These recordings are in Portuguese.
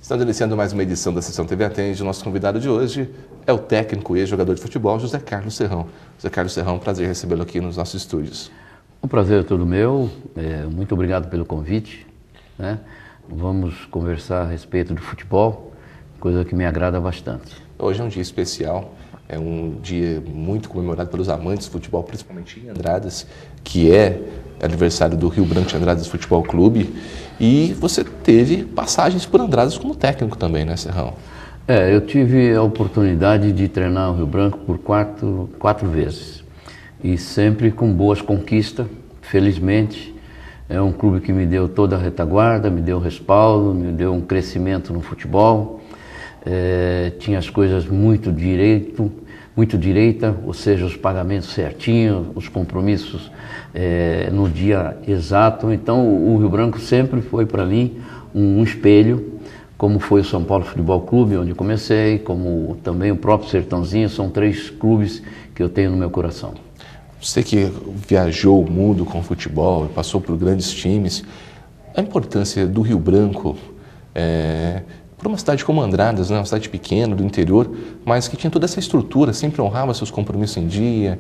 Estamos iniciando mais uma edição da Sessão TV Atende. O nosso convidado de hoje é o técnico e ex-jogador de futebol, José Carlos Serrão. José Carlos Serrão, um prazer recebê-lo aqui nos nossos estúdios. O prazer é todo meu. Muito obrigado pelo convite. Vamos conversar a respeito do futebol, coisa que me agrada bastante. Hoje é um dia especial, é um dia muito comemorado pelos amantes do futebol, principalmente em Andradas, que é aniversário do Rio Branco de Andradas Futebol Clube. E você teve passagens por Andradas como técnico também, né, Serrão? Eu tive a oportunidade de treinar o Rio Branco por quatro vezes. E sempre com boas conquistas, felizmente. É um clube que me deu toda a retaguarda, me deu respaldo, me deu um crescimento no futebol. Tinha as coisas muito direita, ou seja, os pagamentos certinhos, os compromissos no dia exato. Então o Rio Branco sempre foi para mim um espelho, como foi o São Paulo Futebol Clube, onde comecei, como também o próprio Sertãozinho. São 3 clubes que eu tenho no meu coração. Você que viajou o mundo com futebol e passou por grandes times, a importância do Rio Branco para uma cidade como Andradas, né? Uma cidade pequena, do interior, mas que tinha toda essa estrutura, sempre honrava seus compromissos em dia,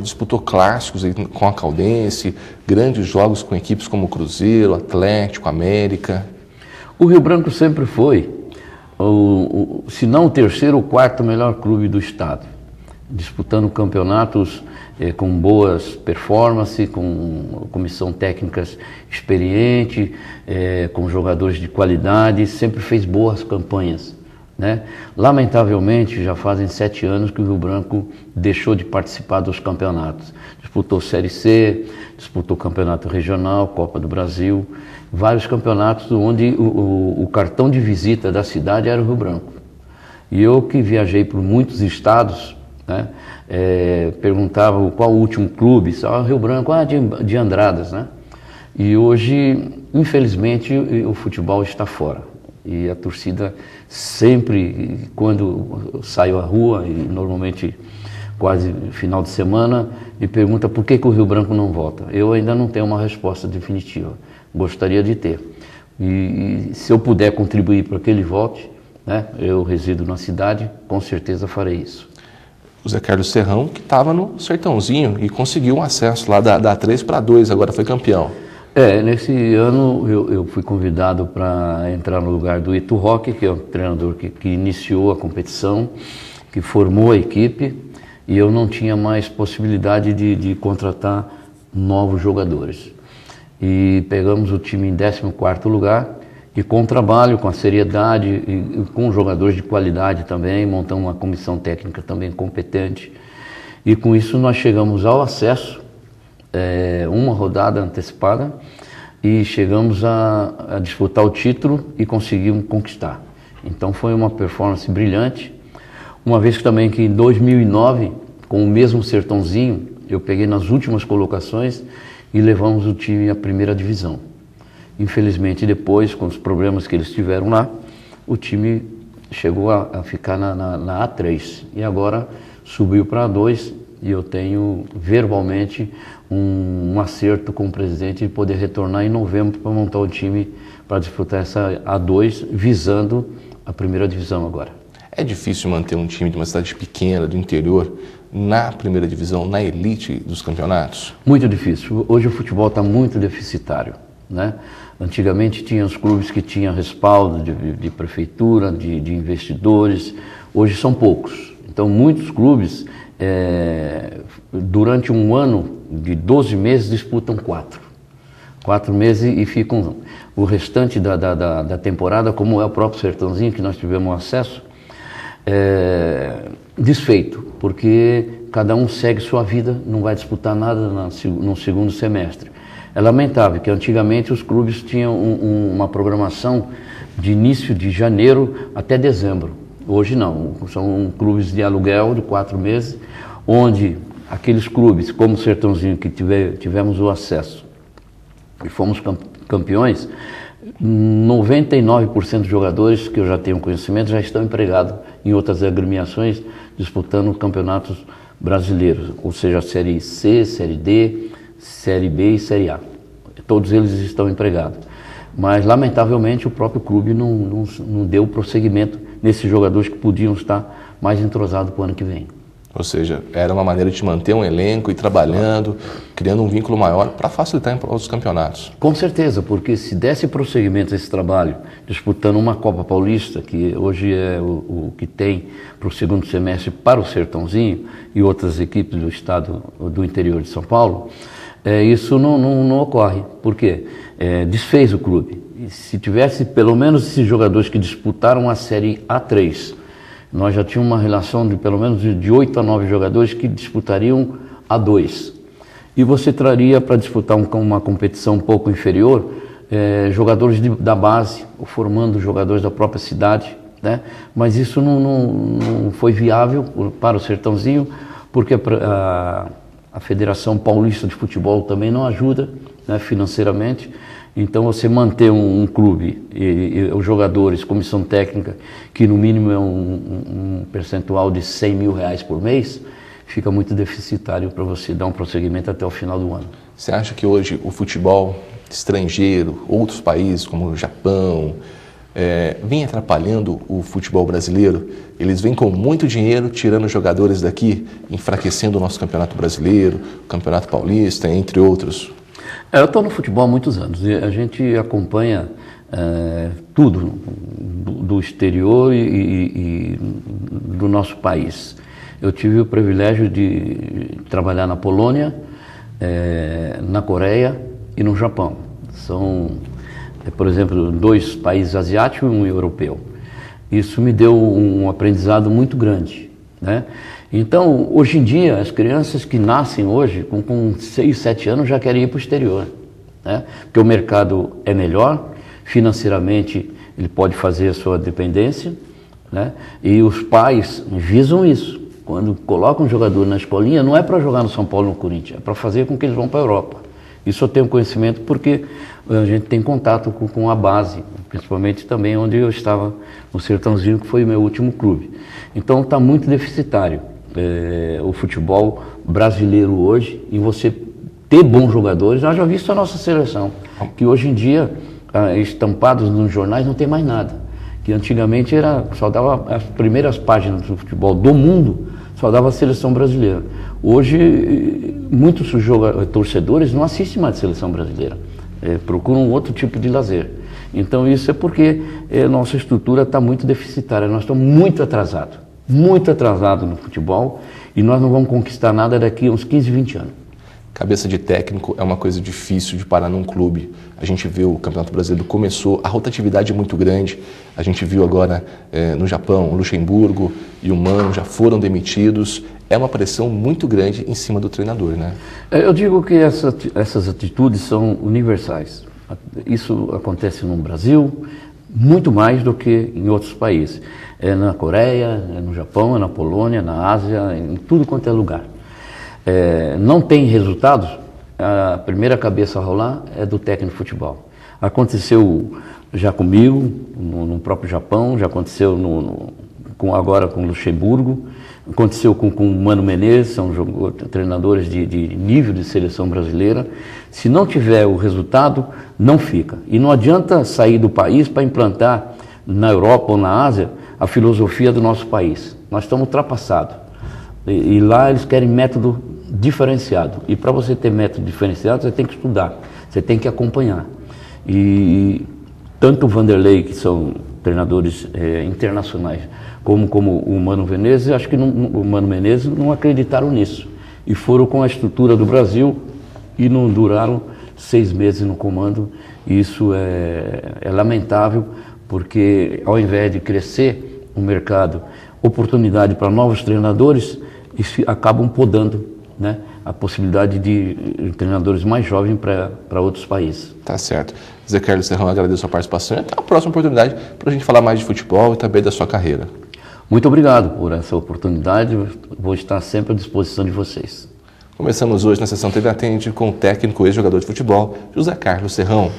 disputou clássicos com a Caldense, grandes jogos com equipes como Cruzeiro, Atlético, América. O Rio Branco sempre foi, se não o terceiro ou quarto melhor clube do estado, disputando campeonatos com boas performances, com comissão técnica experiente, com jogadores de qualidade, sempre fez boas campanhas, né? Lamentavelmente, já fazem 7 anos que o Rio Branco deixou de participar dos campeonatos. Disputou Série C, disputou Campeonato Regional, Copa do Brasil, vários campeonatos onde o cartão de visita da cidade era o Rio Branco. E eu que viajei por muitos estados, né? Perguntava qual o último clube, Rio Branco, de Andradas, né? E hoje, infelizmente, o futebol está fora. E a torcida sempre, quando saio à rua, e normalmente quase final de semana, me pergunta por que o Rio Branco não volta. Eu ainda não tenho uma resposta definitiva, gostaria de ter. E se eu puder contribuir para que ele volte, né? Eu resido na cidade, com certeza farei isso. O Zé Carlos Serrão, que estava no Sertãozinho e conseguiu um acesso lá da 3 para 2, agora foi campeão. Nesse ano eu fui convidado para entrar no lugar do Ito Roque, que é o treinador que iniciou a competição, que formou a equipe, e eu não tinha mais possibilidade de contratar novos jogadores. E pegamos o time em 14º lugar, e com trabalho, com a seriedade, e com jogadores de qualidade também, montamos uma comissão técnica também competente. E com isso nós chegamos ao acesso, uma rodada antecipada, e chegamos a disputar o título e conseguimos conquistar. Então foi uma performance brilhante, uma vez que também que em 2009, com o mesmo Sertãozinho, eu peguei nas últimas colocações e levamos o time à primeira divisão. Infelizmente, depois, com os problemas que eles tiveram lá, o time chegou a ficar na A3 e agora subiu para A2, e eu tenho verbalmente um acerto com o presidente de poder retornar em novembro para montar o time para disputar essa A2, visando a primeira divisão agora. É difícil manter um time de uma cidade pequena, do interior, na primeira divisão, na elite dos campeonatos? Muito difícil. Hoje o futebol está muito deficitário, né? Antigamente tinha os clubes que tinham respaldo de prefeitura, de investidores. Hoje são poucos. Então muitos clubes, durante um ano de 12 meses, disputam 4 meses e ficam o restante da temporada, como é o próprio Sertãozinho, que nós tivemos acesso, desfeito, porque cada um segue sua vida, não vai disputar nada no segundo semestre. É lamentável que antigamente os clubes tinham uma programação de início de janeiro até dezembro. Hoje não, são clubes de aluguel de 4 meses, onde aqueles clubes, como o Sertãozinho, que tivemos o acesso e fomos campeões, 99% dos jogadores que eu já tenho conhecimento já estão empregados em outras agremiações disputando campeonatos brasileiros, ou seja, Série C, Série D, Série B e Série A. todos eles estão empregados. Mas, lamentavelmente, o próprio clube não deu prosseguimento nesses jogadores que podiam estar mais entrosados para o ano que vem. Ou seja, era uma maneira de manter um elenco e trabalhando, criando um vínculo maior para facilitar em outros campeonatos. Com certeza, porque se desse prosseguimento a esse trabalho, disputando uma Copa Paulista, que hoje é o que tem para o segundo semestre para o Sertãozinho e outras equipes do estado do interior de São Paulo, isso não ocorre. Por quê? Desfez o clube. E se tivesse pelo menos esses jogadores que disputaram a Série A3, nós já tínhamos uma relação de pelo menos de 8 a 9 jogadores que disputariam A2. E você traria para disputar uma competição um pouco inferior, jogadores da base, ou formando jogadores da própria cidade, né? Mas isso não foi viável para o Sertãozinho, porque a Federação Paulista de Futebol também não ajuda, né, financeiramente. Então você manter um clube e os jogadores, comissão técnica, que no mínimo é um percentual de R$100 mil por mês, fica muito deficitário para você dar um prosseguimento até o final do ano. Você acha que hoje o futebol estrangeiro, outros países como o Japão, vem atrapalhando o futebol brasileiro? Eles vêm com muito dinheiro, tirando jogadores daqui, enfraquecendo o nosso campeonato brasileiro, o campeonato paulista, entre outros. Eu estou no futebol há muitos anos e a gente acompanha tudo do exterior e do nosso país. Eu tive o privilégio de trabalhar na Polônia, na Coreia e no Japão. São, por exemplo, 2 países asiáticos e um europeu. Isso me deu um aprendizado muito grande, né? Então, hoje em dia, as crianças que nascem hoje, com 6, 7 anos, já querem ir para o exterior, né? Porque o mercado é melhor, financeiramente ele pode fazer a sua dependência, né? E os pais visam isso. Quando colocam um jogador na escolinha, não é para jogar no São Paulo ou no Corinthians, é para fazer com que eles vão para a Europa. Isso eu tenho conhecimento porque a gente tem contato com a base, principalmente também onde eu estava no Sertãozinho, que foi o meu último clube. Então está muito deficitário o futebol brasileiro hoje, e você ter bons jogadores. Nós já vimos a nossa seleção, que hoje em dia, estampados nos jornais, não tem mais nada. Que antigamente só dava as primeiras páginas do futebol do mundo, só dava a seleção brasileira. Hoje, muitos torcedores não assistem mais a seleção brasileira, procuram outro tipo de lazer. Então isso é porque nossa estrutura está muito deficitária, nós estamos muito atrasados no futebol, e nós não vamos conquistar nada daqui a uns 15, 20 anos. Cabeça de técnico é uma coisa difícil de parar num clube. A gente viu o Campeonato Brasileiro começou, a rotatividade é muito grande. A gente viu agora no Japão, o Luxemburgo e o Mano já foram demitidos. É uma pressão muito grande em cima do treinador, né? Eu digo que essas atitudes são universais. Isso acontece no Brasil muito mais do que em outros países. É na Coreia, é no Japão, é na Polônia, na Ásia, em tudo quanto é lugar. Não tem resultados, a primeira cabeça a rolar é do técnico de futebol. Aconteceu já comigo, no próprio Japão, já aconteceu agora com o Luxemburgo, aconteceu com o Mano Menezes, são treinadores de nível de seleção brasileira. Se não tiver o resultado, não fica. E não adianta sair do país para implantar na Europa ou na Ásia a filosofia do nosso país. Nós estamos ultrapassados. E lá eles querem método diferenciado. E para você ter método diferenciado, você tem que estudar, você tem que acompanhar. E tanto o Vanderlei, que são treinadores internacionais, como o Mano Menezes, acho que o Mano Menezes não acreditaram nisso. E foram com a estrutura do Brasil e não duraram 6 meses no comando. E isso é lamentável, porque ao invés de crescer o mercado, oportunidade para novos treinadores, acabam podando, né, a possibilidade de treinadores mais jovens para outros países. Tá certo. Zé Carlos Serrão, agradeço a participação e até a próxima oportunidade para a gente falar mais de futebol e também da sua carreira. Muito obrigado por essa oportunidade, vou estar sempre à disposição de vocês. Começamos hoje na sessão TV Atende com o técnico ex-jogador de futebol, José Carlos Serrão.